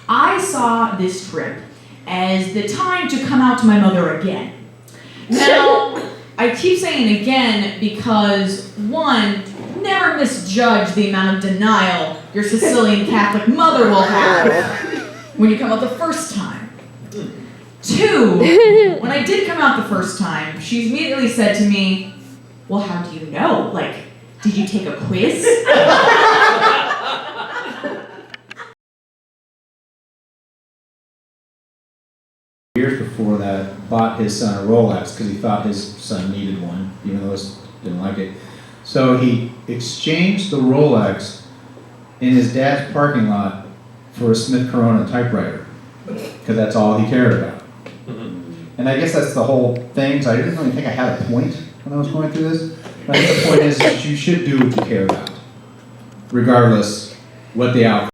I saw this trip as the time to come out to my mother again. Now, I keep saying again because, one, never misjudge the amount of denial your Sicilian Catholic mother will have when you come out the first time. Two, when I did come out the first time, she immediately said to me, well, how do you know? Like, did you take a quiz? Years before that, bought his son a Rolex because he thought his son needed one, even though he didn't like it. So he exchanged the Rolex in his dad's parking lot for a Smith Corona typewriter because that's all he cared about. And I guess that's the whole thing. So I didn't really think I had a point when I was going through this. But I think the point is that you should do what you care about, regardless what the outcome.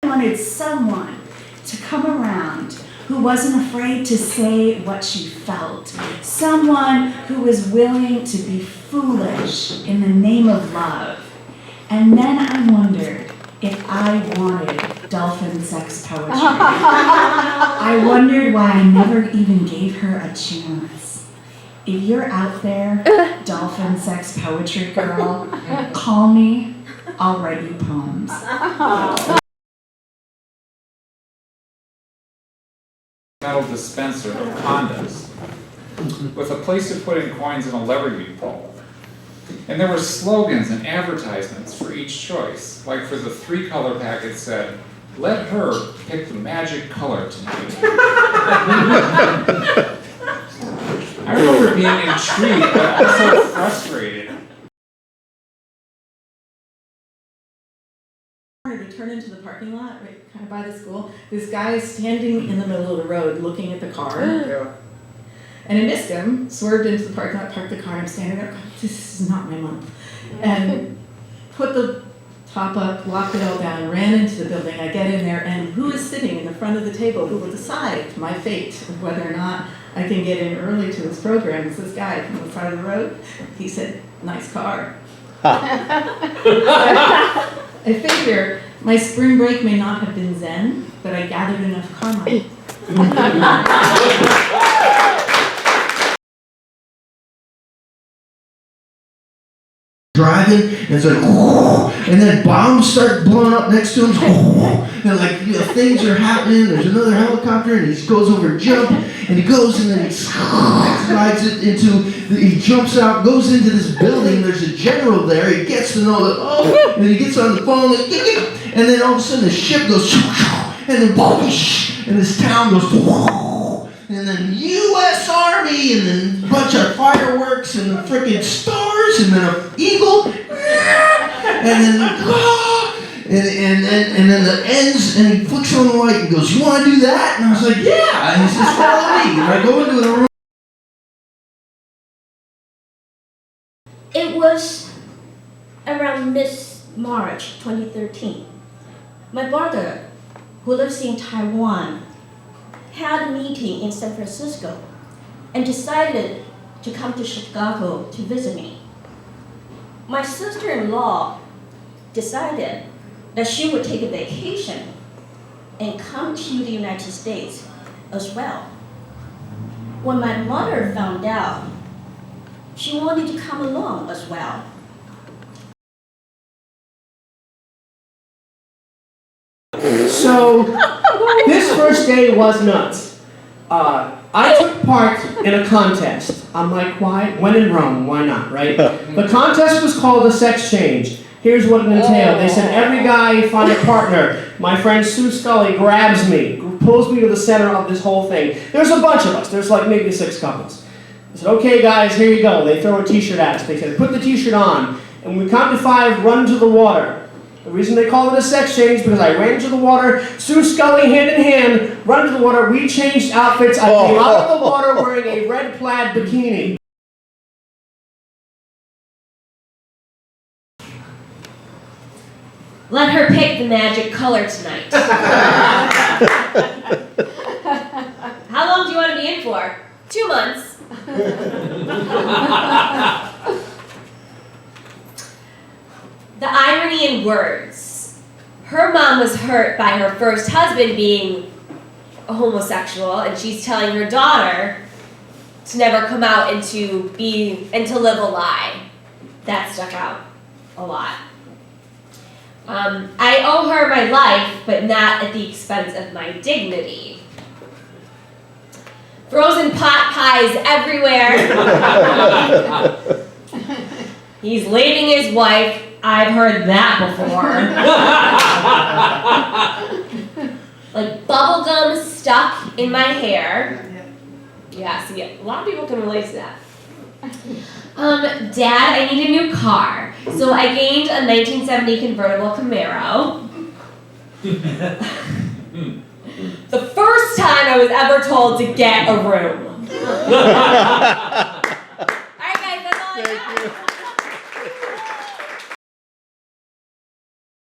I wanted someone to come around who wasn't afraid to say what she felt. Someone who was willing to be foolish in the name of love. And then I wondered if I wanted dolphin sex poetry. I wondered why I never even gave her a chance. If you're out there, dolphin sex poetry girl, call me, I'll write you poems. Metal dispenser of condoms with a place to put in coins and a lever you'd pull. And there were slogans and advertisements for each choice. Like for the 3-color pack it said, let her pick the magic color tonight. I remember being intrigued but also frustrated. They turn into the parking lot, right, kind of by the school. This guy is standing in the middle of the road looking at the car. And I missed him, swerved into the parking lot, parked the car, and I'm standing there, this is not my month. And put the top up, locked it all down, ran into the building. I get in there, and who is sitting in the front of the table who will decide my fate of whether or not I can get in early to this program? It's this guy from the side of the road. He said, nice car. I figure my spring break may not have been zen, but I gathered enough karma. Driving, and it's like, and then bombs start blowing up next to him, and like, you know, things are happening. There's another helicopter, and he goes over a jump, and he goes, and then he slides it into, he jumps out, goes into this building. There's a general there. He gets to know that, and then he gets on the phone, and then all of a sudden the ship goes, and then and this town goes, and then U.S. Army, and then a bunch of fireworks, and the freaking stars, and then an eagle, and then and then it ends, and he flicks on the light and goes, you want to do that? And I was like, yeah. And he says, follow me. And I go into the room. It was around March 2013. My brother, who lives in Taiwan, had a meeting in San Francisco and decided to come to Chicago to visit me. My sister-in-law decided that she would take a vacation and come to the United States as well. When my mother found out, she wanted to come along as well. So, this first day was nuts. I took part in a contest. I'm like, why? When in Rome, why not, right? The contest was called a sex change. Here's what it entailed. They said, every guy find a partner. My friend Sue Scully grabs me, pulls me to the center of this whole thing. There's a bunch of us. There's like maybe 6 couples. I said, okay guys, here you go. They throw a t-shirt at us. They said, put the t-shirt on. And when we count to 5, run into the water. The reason they call it a sex change because I ran into the water, Sue Scully hand in hand, run into the water, we changed outfits, I came out of the water wearing a red plaid bikini. Let her pick the magic color tonight. How long do you want to be in for? 2 months. The irony in words. her mom was hurt by her first husband being a homosexual, and she's telling her daughter to never come out and to live a lie. That stuck out a lot. I owe her my life, but not at the expense of my dignity. Frozen pot pies everywhere. He's leaving his wife. I've heard that before. Like bubblegum stuck in my hair. Yeah, see, a lot of people can relate to that. Dad, I need a new car. So I gained a 1970 convertible Camaro. The first time I was ever told to get a room.